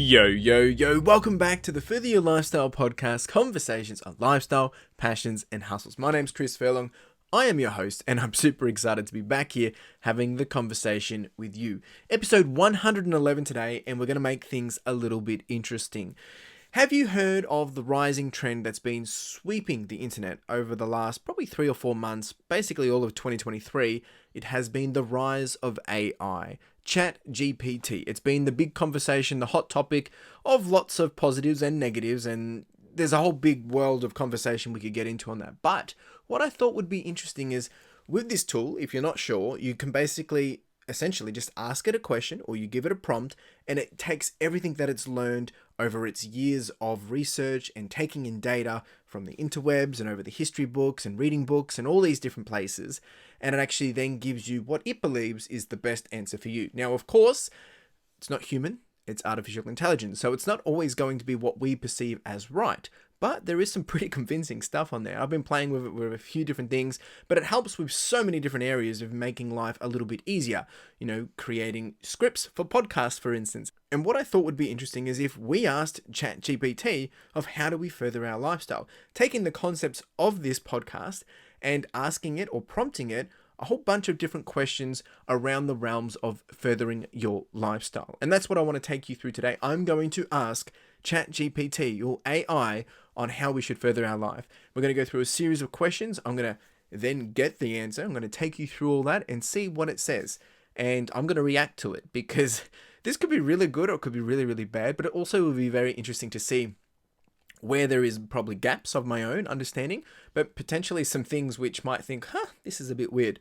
Yo, yo, yo, welcome back to the Further Your Lifestyle podcast, conversations on lifestyle, passions, and hustles. My name's CLFurlong. I am your host, and I'm super excited to be back here having the conversation with you. Episode 111 today, and we're going to make things a little bit interesting. Have you heard of the rising trend that's been sweeping the internet over the last probably 3 or 4 months, basically all of 2023? It has been the rise of AI. ChatGPT. It's been the big conversation, the hot topic of lots of positives and negatives, and there's a whole big world of conversation we could get into on that. But what I thought would be interesting is with this tool, if you're not sure, you can basically essentially just ask it a question or you give it a prompt and it takes everything that it's learned over its years of research and taking in data from the interwebs and over the history books and reading books and all these different places, and it actually then gives you what it believes is the best answer for you. Now, of course, it's not human, it's artificial intelligence, so it's not always going to be what we perceive as right. But there is some pretty convincing stuff on there. I've been playing with it with a few different things, but it helps with so many different areas of making life a little bit easier. You know, creating scripts for podcasts, for instance. And what I thought would be interesting is if we asked ChatGPT of how do we further our lifestyle, taking the concepts of this podcast and asking it or prompting it a whole bunch of different questions around the realms of furthering your lifestyle. And that's what I want to take you through today. I'm going to ask ChatGPT, your AI, on how we should further our life. We're going to go through a series of questions. I'm going to then get the answer. I'm going to take you through all that and see what it says. And I'm going to react to it because this could be really good or it could be really, really bad, but it also will be very interesting to see where there is probably gaps of my own understanding, but potentially some things which might think, this is a bit weird.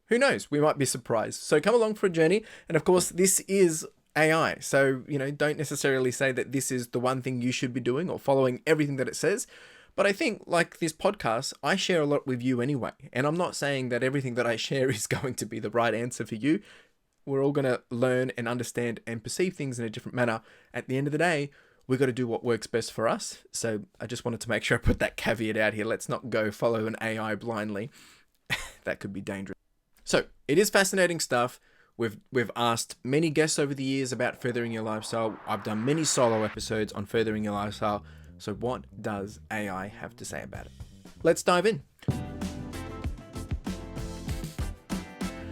Who knows? We might be surprised. So come along for a journey. And of course, this is AI. So, don't necessarily say that this is the one thing you should be doing or following everything that it says. But I think, like this podcast, I share a lot with you anyway. And I'm not saying that everything that I share is going to be the right answer for you. We're all going to learn and understand and perceive things in a different manner. At the end of the day, we've got to do what works best for us. So I just wanted to make sure I put that caveat out here. Let's not go follow an AI blindly. That could be dangerous. So it is fascinating stuff. We've asked many guests over the years about furthering your lifestyle. I've done many solo episodes on furthering your lifestyle. So what does AI have to say about it? Let's dive in.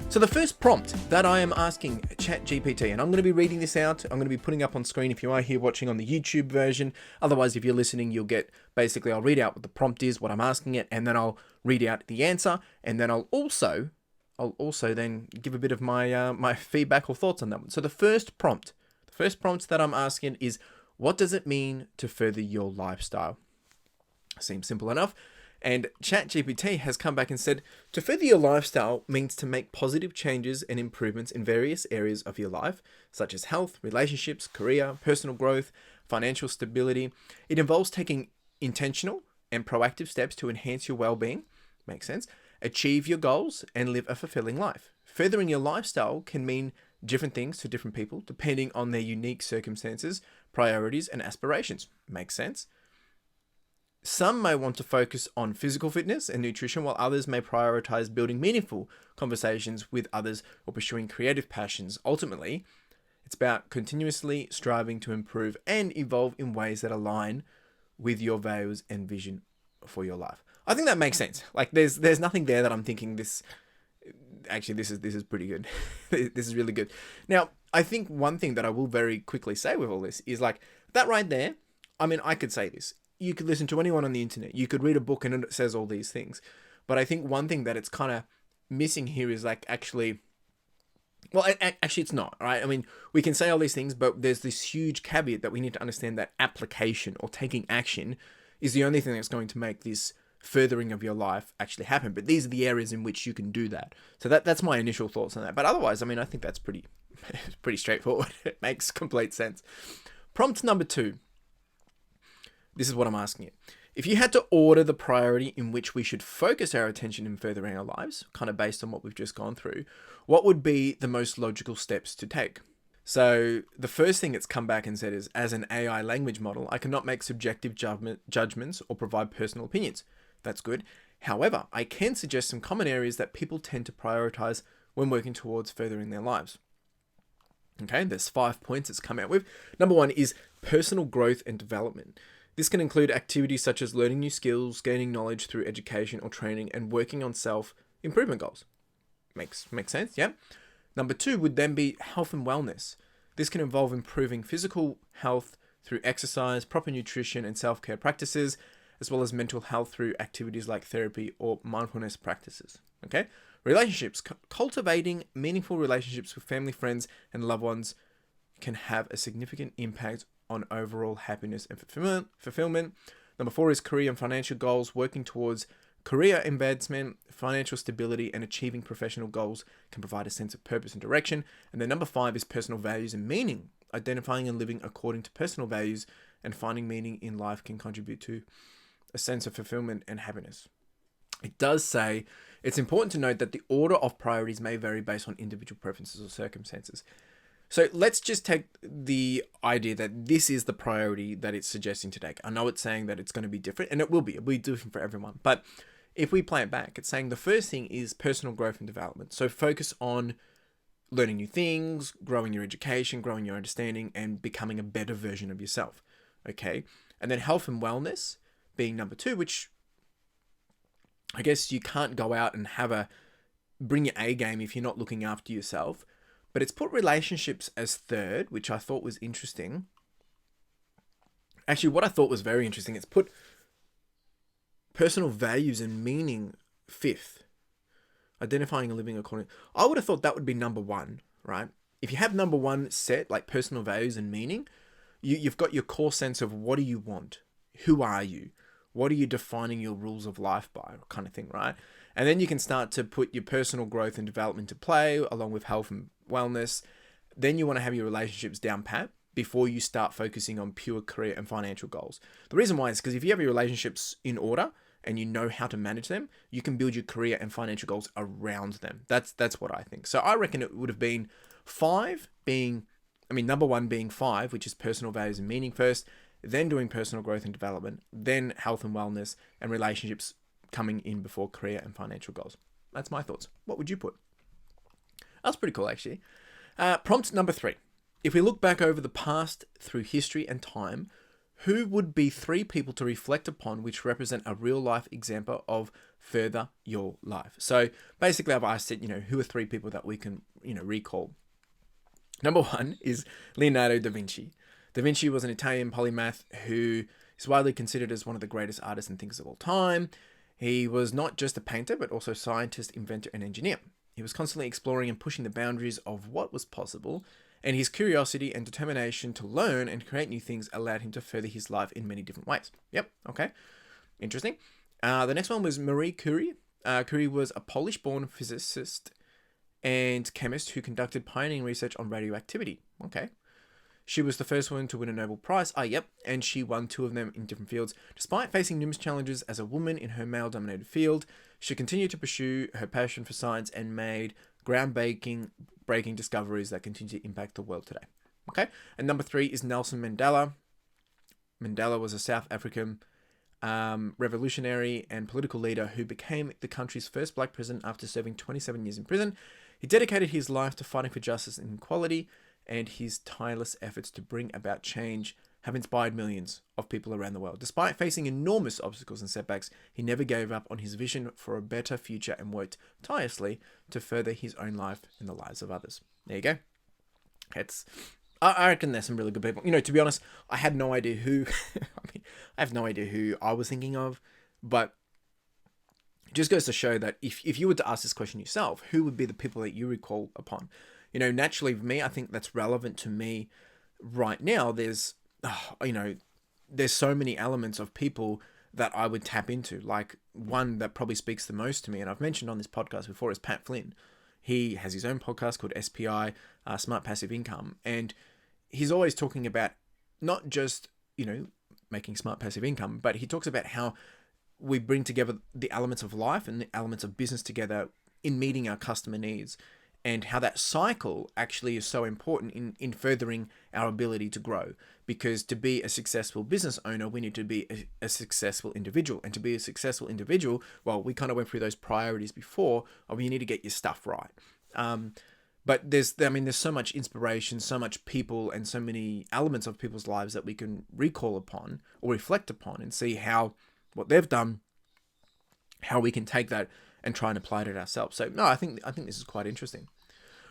So the first prompt that I am asking ChatGPT, and I'm going to be reading this out. I'm going to be putting up on screen if you are here watching on the YouTube version. Otherwise, if you're listening, you'll get, basically, I'll read out what the prompt is, what I'm asking it, and then I'll read out the answer. And then I'll also then give a bit of my my feedback or thoughts on that one. So the first prompt that I'm asking is, what does it mean to further your lifestyle? Seems simple enough. And ChatGPT has come back and said, to further your lifestyle means to make positive changes and improvements in various areas of your life, such as health, relationships, career, personal growth, financial stability. It involves taking intentional and proactive steps to enhance your well-being, makes sense, achieve your goals, and live a fulfilling life. Furthering your lifestyle can mean different things to different people, depending on their unique circumstances, priorities, and aspirations. Makes sense. Some may want to focus on physical fitness and nutrition, while others may prioritize building meaningful conversations with others or pursuing creative passions. Ultimately, it's about continuously striving to improve and evolve in ways that align with your values and vision for your life. I think that makes sense. Like there's nothing there that I'm thinking this is pretty good. This is really good. Now, I think one thing that I will very quickly say with all this is like that right there. I mean, I could say this. You could listen to anyone on the internet. You could read a book and it says all these things. But I think one thing that it's kind of missing here is like actually it's not, right? I mean, we can say all these things, but there's this huge caveat that we need to understand that application or taking action is the only thing that's going to make this furthering of your life actually happen. But these are the areas in which you can do that. So that's my initial thoughts on that. But otherwise, I mean, I think that's pretty straightforward. It makes complete sense. Prompt number 2. This is what I'm asking you. If you had to order the priority in which we should focus our attention in furthering our lives, kind of based on what we've just gone through, what would be the most logical steps to take? So the first thing it's come back and said is, as an AI language model, I cannot make subjective judgments or provide personal opinions. That's good. However, I can suggest some common areas that people tend to prioritize when working towards furthering their lives. Okay, there's 5 points it's come out with. Number 1 is personal growth and development. This can include activities such as learning new skills, gaining knowledge through education or training, and working on self-improvement goals. Makes sense, yeah? Number 2 would then be health and wellness. This can involve improving physical health through exercise, proper nutrition, and self-care practices, as well as mental health through activities like therapy or mindfulness practices. Okay? Relationships. Cultivating meaningful relationships with family, friends, and loved ones can have a significant impact on overall happiness and fulfillment. Number 4 is career and financial goals. Working towards career advancement, financial stability, and achieving professional goals can provide a sense of purpose and direction. And then number 5 is personal values and meaning. Identifying and living according to personal values and finding meaning in life can contribute to a sense of fulfillment and happiness. It does say it's important to note that the order of priorities may vary based on individual preferences or circumstances. So let's just take the idea that this is the priority that it's suggesting to take. I know it's saying that it's going to be different, and it will be. It'll be different for everyone. But if we play it back, it's saying the first thing is personal growth and development. So focus on learning new things, growing your education, growing your understanding, and becoming a better version of yourself. Okay? And then health and wellness being number 2, which I guess you can't go out and bring your A game if you're not looking after yourself. But it's put relationships as 3rd, which I thought was interesting. Actually, what I thought was very interesting, it's put personal values and meaning 5th. Identifying and living according. I would have thought that would be number 1, right? If you have number 1 set, like personal values and meaning, you've got your core sense of what do you want? Who are you? What are you defining your rules of life by, kind of thing, right? And then you can start to put your personal growth and development to play along with health and wellness. Then you want to have your relationships down pat before you start focusing on pure career and financial goals. The reason why is because if you have your relationships in order and you know how to manage them, you can build your career and financial goals around them. That's what I think. So I reckon it would have been 5 being, number 1 being 5, which is personal values and meaning first, then doing personal growth and development, then health and wellness, and relationships coming in before career and financial goals. That's my thoughts. What would you put? That's pretty cool, actually. Prompt number 3. If we look back over the past through history and time, who would be 3 people to reflect upon which represent a real-life example of further your life? So basically, I've asked it, who are 3 people that we can, recall? Number 1 is Leonardo da Vinci. Da Vinci was an Italian polymath who is widely considered as one of the greatest artists and thinkers of all time. He was not just a painter, but also scientist, inventor, and engineer. He was constantly exploring and pushing the boundaries of what was possible, and his curiosity and determination to learn and create new things allowed him to further his life in many different ways. Yep, okay. Interesting. The next one was Marie Curie. Curie was a Polish-born physicist and chemist who conducted pioneering research on radioactivity. Okay. She was the first woman to win a Nobel Prize. And she won 2 of them in different fields. Despite facing numerous challenges as a woman in her male-dominated field, she continued to pursue her passion for science and made groundbreaking discoveries that continue to impact the world today. Okay, and number 3 is Nelson Mandela. Mandela was a South African revolutionary and political leader who became the country's first black president after serving 27 years in prison. He dedicated his life to fighting for justice and equality, and his tireless efforts to bring about change have inspired millions of people around the world. Despite facing enormous obstacles and setbacks, he never gave up on his vision for a better future and worked tirelessly to further his own life and the lives of others. There you go. I reckon there's some really good people. To be honest, I had no idea who, I have no idea who I was thinking of, but it just goes to show that if you were to ask this question yourself, who would be the people that you recall upon? Naturally for me, I think that's relevant to me right now. There's so many elements of people that I would tap into. Like one that probably speaks the most to me, and I've mentioned on this podcast before, is Pat Flynn. He has his own podcast called SPI, Smart Passive Income. And he's always talking about not just, making smart passive income, but he talks about how we bring together the elements of life and the elements of business together in meeting our customer needs, and how that cycle actually is so important in furthering our ability to grow. Because to be a successful business owner, we need to be a successful individual. And to be a successful individual, well, we kind of went through those priorities before, of you need to get your stuff right. But there's so much inspiration, so much people, and so many elements of people's lives that we can recall upon or reflect upon and see how what they've done, how we can take that and try and apply it ourselves. So no, I think this is quite interesting.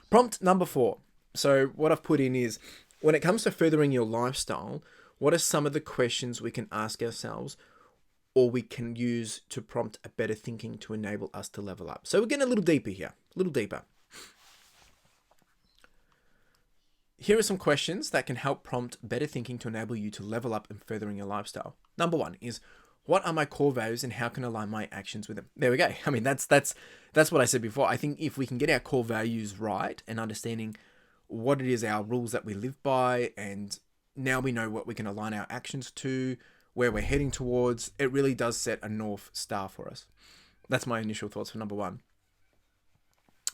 Prompt number 4. So what I've put in is, when it comes to furthering your lifestyle, what are some of the questions we can ask ourselves or we can use to prompt a better thinking to enable us to level up? So we're getting a little deeper here, a little deeper. Here are some questions that can help prompt better thinking to enable you to level up and furthering your lifestyle. Number 1 is, what are my core values and how can I align my actions with them? There we go. I mean, that's what I said before. I think if we can get our core values right and understanding what it is, our rules that we live by, and now we know what we can align our actions to, where we're heading towards, it really does set a North Star for us. That's my initial thoughts for number 1.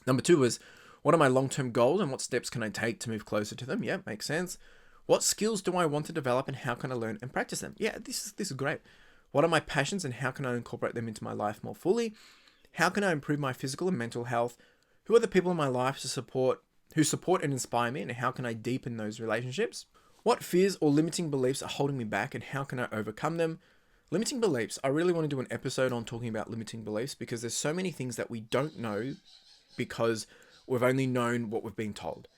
Number 2 was, what are my long-term goals and what steps can I take to move closer to them? Yeah, makes sense. What skills do I want to develop and how can I learn and practice them? Yeah, this is great. What are my passions and how can I incorporate them into my life more fully? How can I improve my physical and mental health? Who are the people in my life who support and inspire me, and how can I deepen those relationships? What fears or limiting beliefs are holding me back and how can I overcome them? Limiting beliefs. I really want to do an episode on talking about limiting beliefs because there's so many things that we don't know because we've only known what we've been told.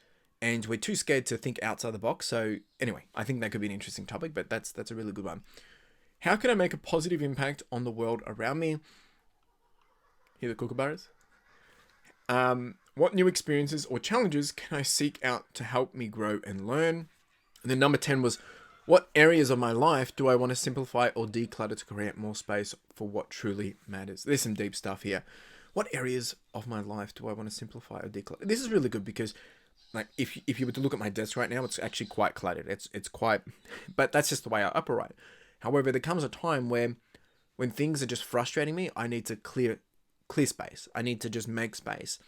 And we're too scared to think outside the box. So anyway, I think that could be an interesting topic, but that's a really good one. How can I make a positive impact on the world around me? Hear the kookaburras? What new experiences or challenges can I seek out to help me grow and learn? And then number 10 was, what areas of my life do I want to simplify or declutter to create more space for what truly matters? There's some deep stuff here. What areas of my life do I want to simplify or declutter? This is really good because, like, if you were to look at my desk right now, it's actually quite cluttered. It's quite, but that's just the way I operate. However, there comes a time where when things are just frustrating me, I need to clear space. I need to just make space.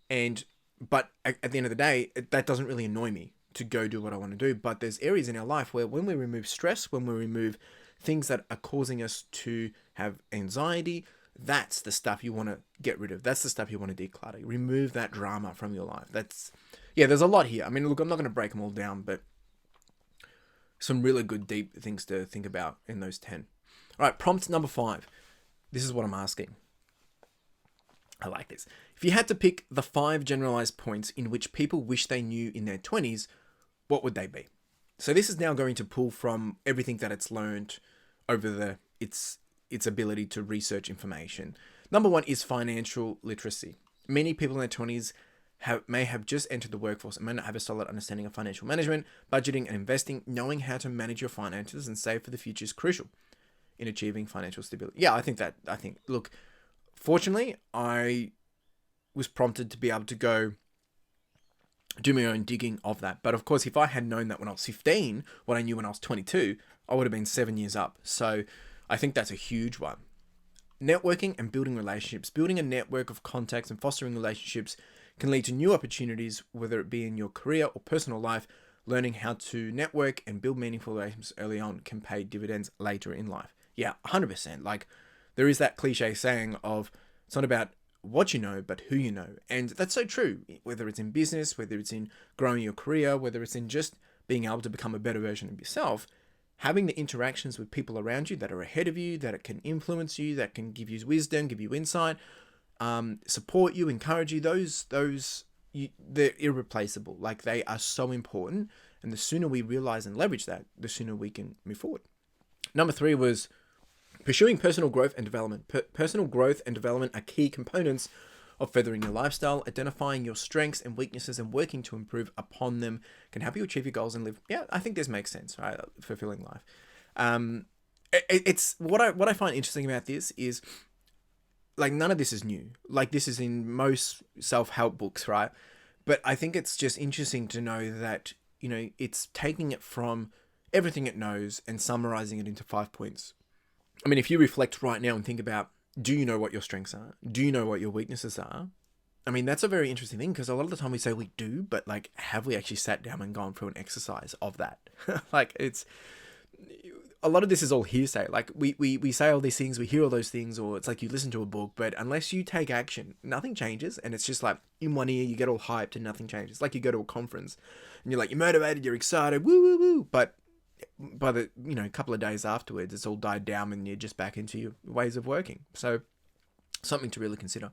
But at the end of the day, that doesn't really annoy me to go do what I want to do. But there's areas in our life where when we remove stress, when we remove things that are causing us to have anxiety, that's the stuff you want to get rid of. That's the stuff you want to declutter. Remove that drama from your life. There's a lot here. I mean, look, I'm not going to break them all down, but some really good deep things to think about in those 10. All right, prompt number 5. This is what I'm asking. I like this. If you had to pick the 5 generalized points in which people wish they knew in their 20s, what would they be? So this is now going to pull from everything that it's learned over its ability to research information. Number 1 is financial literacy. Many people in their 20s may have just entered the workforce and may not have a solid understanding of financial management, budgeting and investing. Knowing how to manage your finances and save for the future is crucial in achieving financial stability. Yeah, look, fortunately, I was prompted to be able to go do my own digging of that. But of course, if I had known that when I was 15, what I knew when I was 22, I would have been 7 years up. So I think that's a huge one. Networking and building relationships. Building a network of contacts and fostering relationships can lead to new opportunities, whether it be in your career or personal life. Learning how to network and build meaningful relationships early on can pay dividends later in life. Yeah, 100%. Like, there is that cliche saying of, it's not about what you know, but who you know. And that's so true, whether it's in business, whether it's in growing your career, whether it's in just being able to become a better version of yourself. Having the interactions with people around you that are ahead of you, that can influence you, that can give you wisdom, give you insight, support you, encourage you, they're irreplaceable. Like, they are so important. And the sooner we realize and leverage that, the sooner we can move forward. Number 3 was pursuing personal growth and development. Personal growth and development are key components of furthering your lifestyle. Identifying your strengths and weaknesses and working to improve upon them can help you achieve your goals and live. Yeah, I think this makes sense, right? Fulfilling life. It's what I find interesting about this is, like, none of this is new. Like, this is in most self-help books, right? But I think it's just interesting to know that, it's taking it from everything it knows and summarizing it into 5 points. I mean, if you reflect right now and think about, do you know what your strengths are? Do you know what your weaknesses are? I mean, that's a very interesting thing because a lot of the time we say we do, but, like, have we actually sat down and gone through an exercise of that? Like, a lot of this is all hearsay. Like we say all these things, we hear all those things, or it's like you listen to a book, but unless you take action, nothing changes. And it's just like in one ear, you get all hyped and nothing changes. Like you go to a conference and you're like, you're motivated, you're excited, woo, woo, woo. But by the, couple of days afterwards, it's all died down and you're just back into your ways of working. So something to really consider.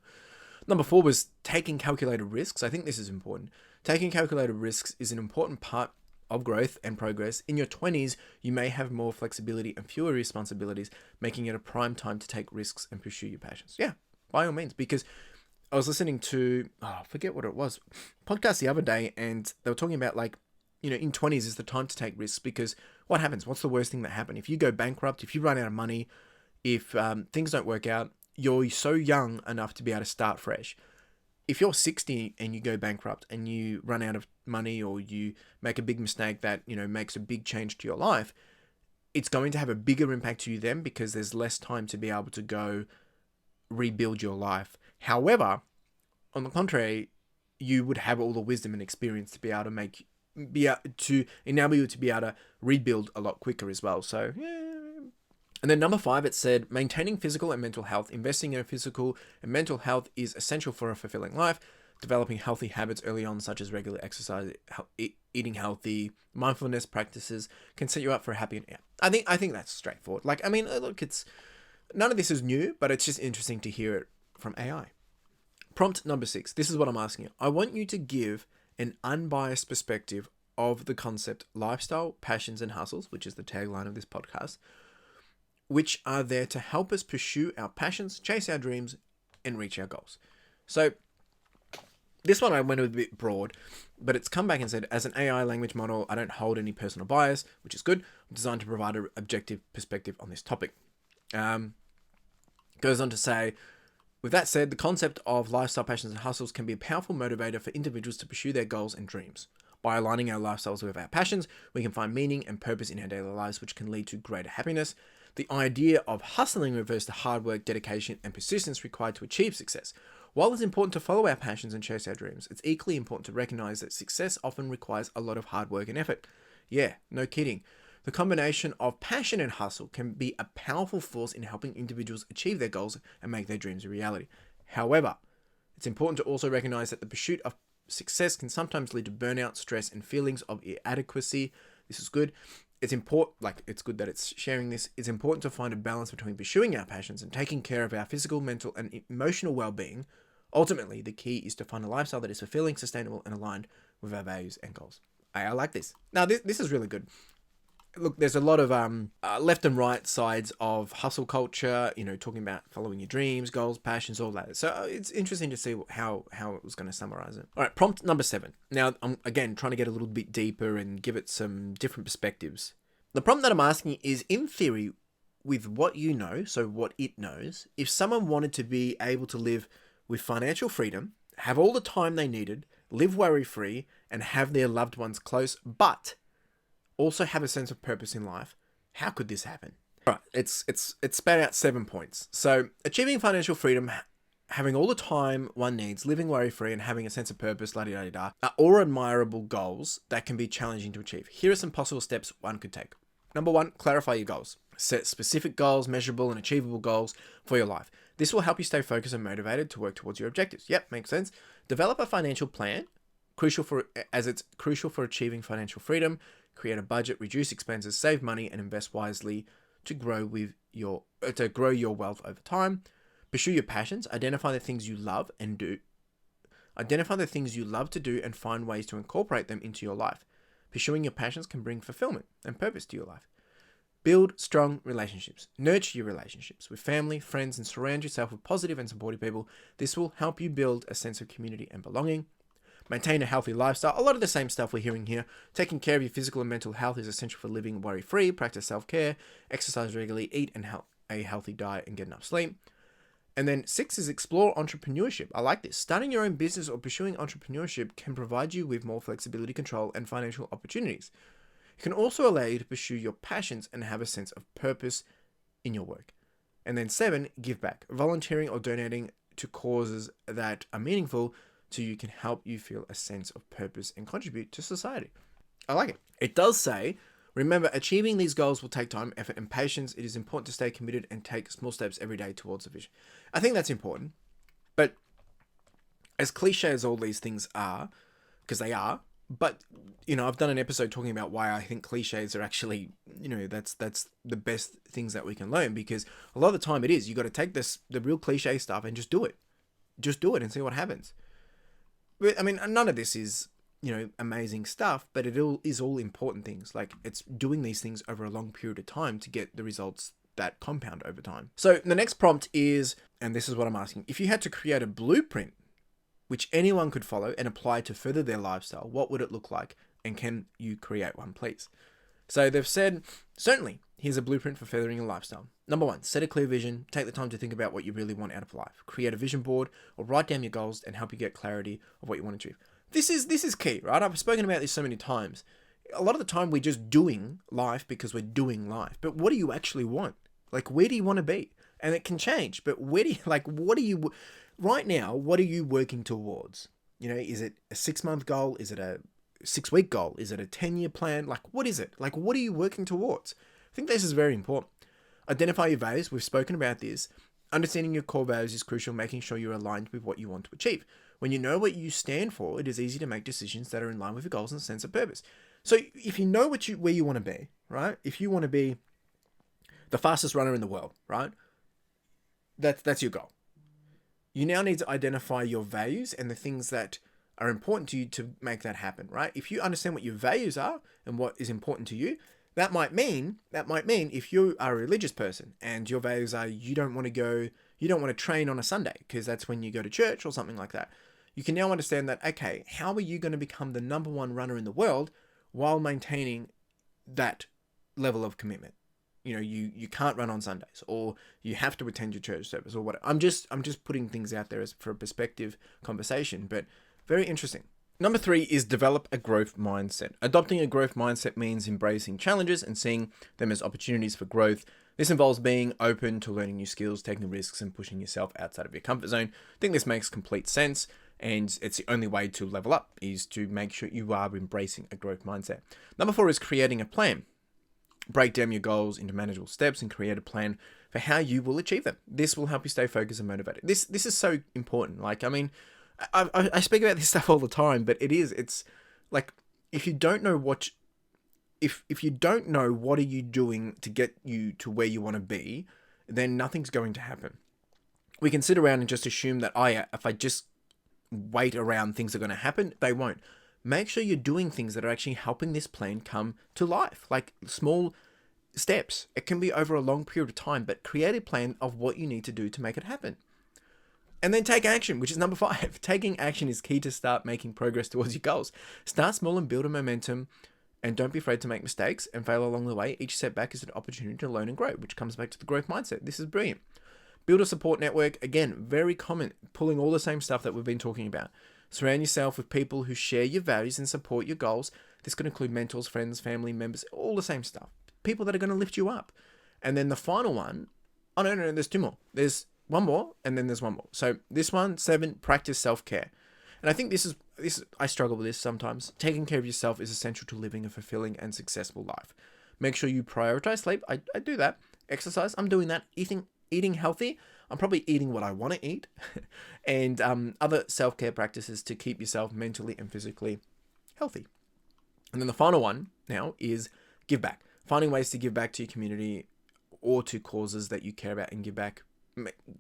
Number 4 was taking calculated risks. I think this is important. Taking calculated risks is an important part of growth and progress. In your 20s, you may have more flexibility and fewer responsibilities, making it a prime time to take risks and pursue your passions. Yeah, by all means, because I was listening to, I forget what it was, podcast the other day, and they were talking about like, in 20s is the time to take risks, because what happens? What's the worst thing that happen? If you go bankrupt, if you run out of money, if things don't work out, you're so young enough to be able to start fresh. If you're 60 and you go bankrupt and you run out of money, or you make a big mistake that, makes a big change to your life, it's going to have a bigger impact to you then, because there's less time to be able to go rebuild your life. However, on the contrary, you would have all the wisdom and experience to be able to enable you to be able to rebuild a lot quicker as well. So, yeah. And then number 5, it said, maintaining physical and mental health. Investing in physical and mental health is essential for a fulfilling life. Developing healthy habits early on, such as regular exercise, eating healthy, mindfulness practices, can set you up for a happy. Yeah, I think that's straightforward. Like, look, it's none of this is new, but it's just interesting to hear it from AI. Prompt number 6. This is what I'm asking you. I want you to give an unbiased perspective of the concept lifestyle, passions, and hustles, which is the tagline of this podcast, which are there to help us pursue our passions, chase our dreams, and reach our goals. So this one I went a bit broad, but it's come back and said, as an AI language model, I don't hold any personal bias, which is good. I'm designed to provide an objective perspective on this topic. Goes on to say, with that said, the concept of lifestyle, passions, and hustles can be a powerful motivator for individuals to pursue their goals and dreams. By aligning our lifestyles with our passions, we can find meaning and purpose in our daily lives, which can lead to greater happiness. The idea of hustling refers to hard work, dedication, and persistence required to achieve success. While it's important to follow our passions and chase our dreams, it's equally important to recognize that success often requires a lot of hard work and effort. Yeah, no kidding. The combination of passion and hustle can be a powerful force in helping individuals achieve their goals and make their dreams a reality. However, it's important to also recognize that the pursuit of success can sometimes lead to burnout, stress, and feelings of inadequacy. This is good. It's good that it's sharing this. It's important to find a balance between pursuing our passions and taking care of our physical, mental, and emotional well-being. Ultimately, the key is to find a lifestyle that is fulfilling, sustainable, and aligned with our values and goals. I like this. Now, this is really good. Look, there's a lot of left and right sides of hustle culture, talking about following your dreams, goals, passions, all that. So it's interesting to see how it was going to summarize it. All right, prompt number 7. Now, I'm, again, trying to get a little bit deeper and give it some different perspectives. The prompt that I'm asking is, in theory, with what you know, so what it knows, if someone wanted to be able to live with financial freedom, have all the time they needed, live worry-free, and have their loved ones close, but also have a sense of purpose in life, how could this happen? All right, it's spat out 7 points. So achieving financial freedom, having all the time one needs, living worry-free, and having a sense of purpose, la-di-da-di-da, are all admirable goals that can be challenging to achieve. Here are some possible steps one could take. Number 1, clarify your goals. Set specific goals, measurable and achievable goals for your life. This will help you stay focused and motivated to work towards your objectives. Yep, makes sense. Develop a financial plan, as it's crucial for achieving financial freedom. Create a budget, reduce expenses, save money, and invest wisely to grow your wealth over time. Pursue your passions. Identify the things you love and do. Identify the things you love to do and find ways to incorporate them into your life. Pursuing your passions can bring fulfillment and purpose to your life. Build strong relationships. Nurture your relationships with family, friends, and surround yourself with positive and supportive people. This will help you build a sense of community and belonging. Maintain a healthy lifestyle. A lot of the same stuff we're hearing here. Taking care of your physical and mental health is essential for living worry-free. Practice self-care. Exercise regularly. Eat a healthy diet and get enough sleep. And then 6 is explore entrepreneurship. I like this. Starting your own business or pursuing entrepreneurship can provide you with more flexibility, control, and financial opportunities. It can also allow you to pursue your passions and have a sense of purpose in your work. And then 7, give back. Volunteering or donating to causes that are meaningful to you can help you feel a sense of purpose and contribute to society. I like it. It does say, Remember, achieving these goals will take time, effort, and patience. It is important to stay committed and take small steps every day towards the vision. I think that's important. But as cliche as all these things are, because they are, but I've done an episode talking about why I think cliches are actually, that's the best things that we can learn, because a lot of the time it is, you got to take the real cliche stuff and just do it. Just do it and see what happens. But I mean, none of this is, amazing stuff, but it all is all important things. Like, it's doing these things over a long period of time to get the results that compound over time. So the next prompt is, and this is what I'm asking, if you had to create a blueprint which anyone could follow and apply to further their lifestyle, what would it look like? And can you create one, please? So they've said, certainly, here's a blueprint for furthering your lifestyle. Number 1, set a clear vision. Take the time to think about what you really want out of life. Create a vision board or write down your goals and help you get clarity of what you want to achieve. This is key, right? I've spoken about this so many times. A lot of the time we're just doing life because we're doing life. But what do you actually want? Like, where do you want to be? And it can change, but right now, what are you working towards? Is it a 6-month goal? Is it a 6-week goal? Is it a 10-year plan? Like, what is it? Like, what are you working towards? I think this is very important. Identify your values. We've spoken about this. Understanding your core values is crucial, making sure you're aligned with what you want to achieve. When you know what you stand for, it is easy to make decisions that are in line with your goals and sense of purpose. So if you know where you want to be, right? If you want to be the fastest runner in the world, right? That's your goal. You now need to identify your values and the things that are important to you to make that happen, right? If you understand what your values are and what is important to you, that might mean if you are a religious person and your values are you don't want to train on a Sunday because that's when you go to church or something like that. You can now understand that, okay, how are you going to become the number 1 runner in the world while maintaining that level of commitment? You can't run on Sundays, or you have to attend your church service, or whatever. I'm just putting things out there as for a perspective conversation, but very interesting. Number 3 is develop a growth mindset. Adopting a growth mindset means embracing challenges and seeing them as opportunities for growth. This involves being open to learning new skills, taking risks, and pushing yourself outside of your comfort zone. I think this makes complete sense, and it's the only way to level up is to make sure you are embracing a growth mindset. Number 4 is creating a plan. Break down your goals into manageable steps and create a plan for how you will achieve them. This will help you stay focused and motivated. This is so important. Like, I mean, I speak about this stuff all the time, but it's like, if you don't know what are you doing to get you to where you want to be, then nothing's going to happen. We can sit around and just assume that if I just wait around, things are going to happen. They won't. Make sure you're doing things that are actually helping this plan come to life, like small steps. It can be over a long period of time, but create a plan of what you need to do to make it happen. And then take action, which is number 5. Taking action is key to start making progress towards your goals. Start small and build a momentum, and don't be afraid to make mistakes and fail along the way. Each setback is an opportunity to learn and grow, which comes back to the growth mindset. This is brilliant. Build a support network. Again, very common, pulling all the same stuff that we've been talking about. Surround yourself with people who share your values and support your goals. This could include mentors, friends, family members, all the same stuff. People that are going to lift you up. And then the final one, no, there's 2 more. There's 1 more, and then there's 1 more. So this one, 7, practice self-care. And I think this is I struggle with this sometimes. Taking care of yourself is essential to living a fulfilling and successful life. Make sure you prioritize sleep. I do that. Exercise, I'm doing that. Eating healthy, I'm probably eating what I want to eat. And other self-care practices to keep yourself mentally and physically healthy. And then the final one now is give back. Finding ways to give back to your community or to causes that you care about and give back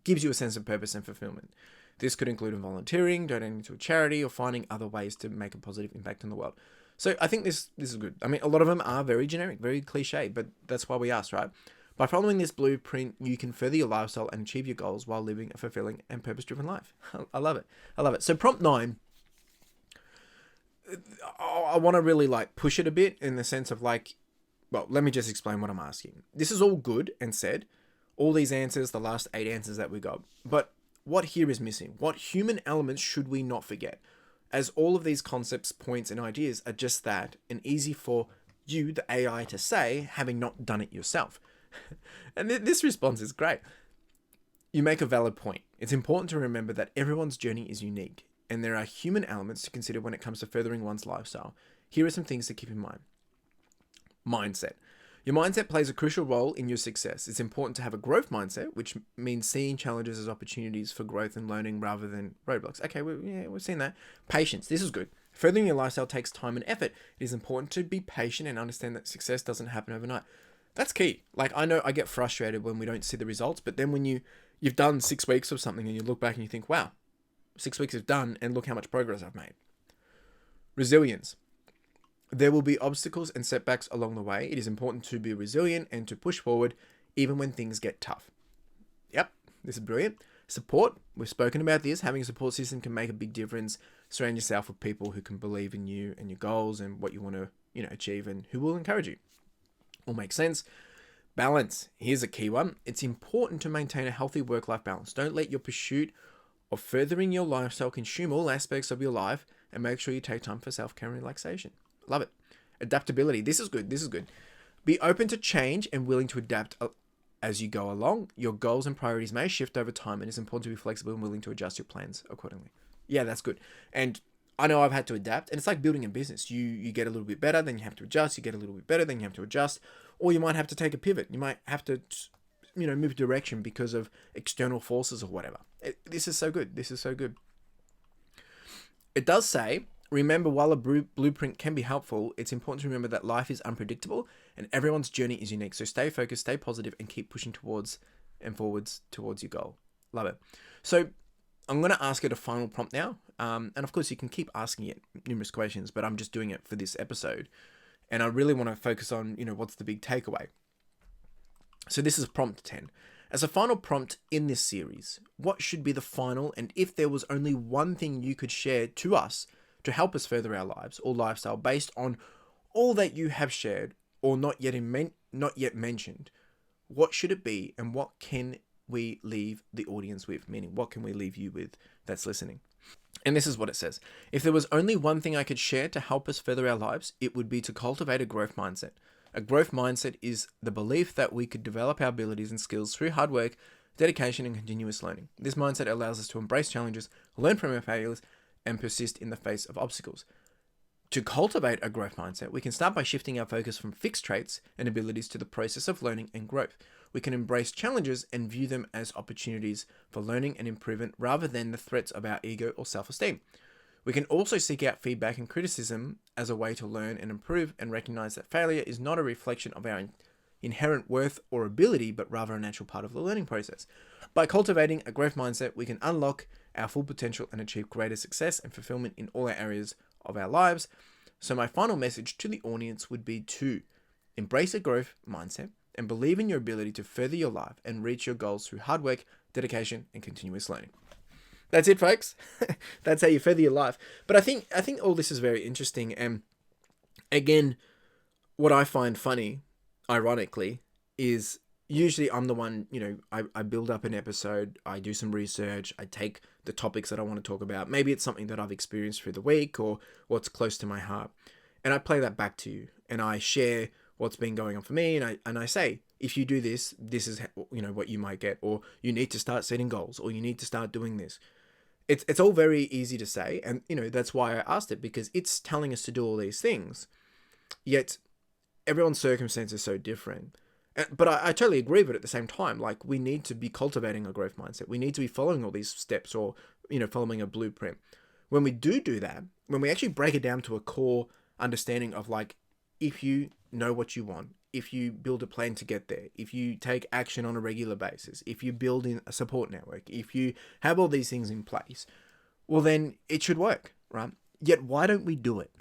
gives you a sense of purpose and fulfillment. This could include volunteering, donating to a charity, or finding other ways to make a positive impact on the world. So I think this is good. I mean, a lot of them are very generic, very cliche, but that's why we asked, right? By following this blueprint, you can further your lifestyle and achieve your goals while living a fulfilling and purpose-driven life. I love it. I love it. So prompt 9, I want to really push it a bit in the sense of let me just explain what I'm asking. This is all good and said. All these answers, the last 8 answers that we got. But what here is missing? What human elements should we not forget? As all of these concepts, points, and ideas are just that, and easy for you, the AI, to say, having not done it yourself. And this response is great. You make a valid point. It's important to remember that everyone's journey is unique, and there are human elements to consider when it comes to furthering one's lifestyle. Here are some things to keep in mind. Mindset. Your mindset plays a crucial role in your success. It's important to have a growth mindset, which means seeing challenges as opportunities for growth and learning rather than roadblocks. Okay, we've seen that. Patience. This is good. Furthering your lifestyle takes time and effort. It is important to be patient and understand that success doesn't happen overnight. That's key. Like, I know I get frustrated when we don't see the results, but then when you've done 6 weeks of something and you look back and you think, wow, 6 weeks is done and look how much progress I've made. Resilience. There will be obstacles and setbacks along the way. It is important to be resilient and to push forward even when things get tough. Yep, this is brilliant. Support. We've spoken about this. Having a support system can make a big difference. Surround yourself with people who can believe in you and your goals and what you want to, achieve, and who will encourage you. All makes sense. Balance. Here's a key one. It's important to maintain a healthy work-life balance. Don't let your pursuit of furthering your lifestyle consume all aspects of your life, and make sure you take time for self-care and relaxation. Love it. Adaptability. This is good. Be open to change and willing to adapt as you go along. Your goals and priorities may shift over time, and it's important to be flexible and willing to adjust your plans accordingly. Yeah, that's good. And I know I've had to adapt, and it's like building a business. You get a little bit better, then you have to adjust. You get a little bit better, then you have to adjust. Or you might have to take a pivot. You might have to, move direction because of external forces or whatever. This is so good. It does say, remember, while a blueprint can be helpful, it's important to remember that life is unpredictable and everyone's journey is unique. So stay focused, stay positive, and keep pushing towards your goal. Love it. So I'm going to ask it a final prompt now. And of course, you can keep asking it numerous questions, but I'm just doing it for this episode. And I really want to focus on, what's the big takeaway. So this is prompt 10. As a final prompt in this series, what should be the final, and if there was only one thing you could share to us to help us further our lives or lifestyle based on all that you have shared or not yet mentioned, what should it be, and what can we leave the audience with? Meaning, what can we leave you with that's listening? And this is what it says. If there was only one thing I could share to help us further our lives, it would be to cultivate a growth mindset. A growth mindset is the belief that we could develop our abilities and skills through hard work, dedication, and continuous learning. This mindset allows us to embrace challenges, learn from our failures, and persist in the face of obstacles. To cultivate a growth mindset, we can start by shifting our focus from fixed traits and abilities to the process of learning and growth. We can embrace challenges and view them as opportunities for learning and improvement rather than the threats of our ego or self-esteem. We can also seek out feedback and criticism as a way to learn and improve, and recognize that failure is not a reflection of our inherent worth or ability, but rather a natural part of the learning process. By cultivating a growth mindset, we can unlock our full potential and achieve greater success and fulfillment in all our areas of our lives. So my final message to the audience would be to embrace a growth mindset and believe in your ability to further your life and reach your goals through hard work, dedication, and continuous learning. That's it, folks. That's how you further your life. But I think all this is very interesting. And again, what I find funny, ironically, is usually I'm the one, I build up an episode, I do some research, I take the topics that I want to talk about. Maybe it's something that I've experienced through the week or what's close to my heart. And I play that back to you, and I share what's been going on for me. And I say, if you do this, this is, what you might get, or you need to start setting goals, or you need to start doing this. It's all very easy to say, and that's why I asked it, because it's telling us to do all these things, yet everyone's circumstance is so different. But I totally agree, but at the same time, like, we need to be cultivating a growth mindset. We need to be following all these steps, or following a blueprint. When we do that, when we actually break it down to a core understanding of, like, if you know what you want, if you build a plan to get there, if you take action on a regular basis, if you build in a support network, if you have all these things in place, well, then it should work, right? Yet why don't we do it?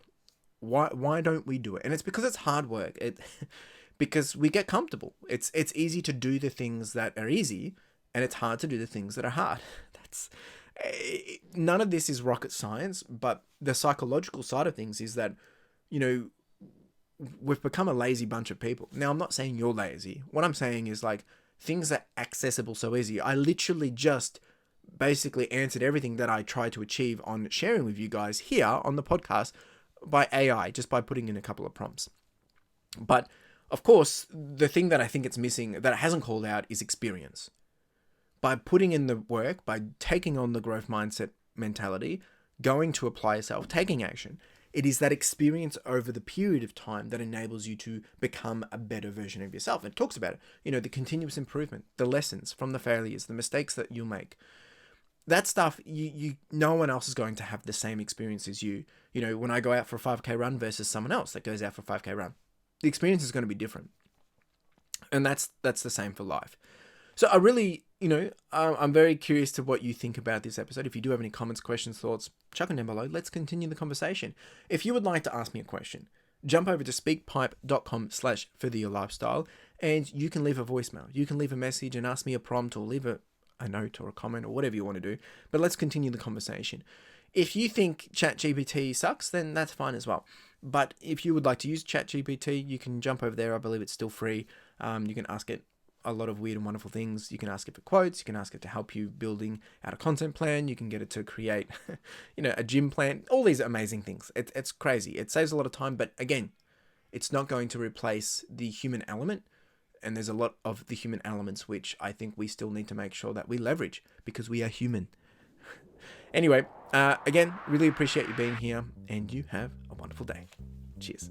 Why don't we do it? And it's because it's hard work. Because we get comfortable. It's easy to do the things that are easy, and it's hard to do the things that are hard. None of this is rocket science, but the psychological side of things is that, we've become a lazy bunch of people. Now, I'm not saying you're lazy. What I'm saying is, like, things are accessible so easy. I literally just basically answered everything that I tried to achieve on sharing with you guys here on the podcast by AI, just by putting in a couple of prompts. But of course, the thing that I think it's missing, that it hasn't called out, is experience. By putting in the work, by taking on the growth mindset mentality, going to apply yourself, taking action, It is that experience over the period of time that enables you to become a better version of yourself. It talks about it, the continuous improvement, the lessons from the failures, the mistakes that you'll make. That stuff, no one else is going to have the same experience as you. When I go out for a 5K run versus someone else that goes out for a 5K run, the experience is going to be different. And that's the same for life. So I really, I'm very curious to what you think about this episode. If you do have any comments, questions, thoughts, chuck them down below. Let's continue the conversation. If you would like to ask me a question, jump over to speakpipe.com/furtheryourlifestyle and you can leave a voicemail. You can leave a message and ask me a prompt or leave a note or a comment or whatever you want to do. But let's continue the conversation. If you think ChatGPT sucks, then that's fine as well. But if you would like to use ChatGPT, you can jump over there. I believe it's still free. You can ask it a lot of weird and wonderful things. You can ask it for quotes. You can ask it to help you building out a content plan. You can get it to create, a gym plan. All these amazing things. It's crazy. It saves a lot of time, but again, it's not going to replace the human element. And there's a lot of the human elements which I think we still need to make sure that we leverage because we are human. Anyway, again, really appreciate you being here, and you have a wonderful day. Cheers.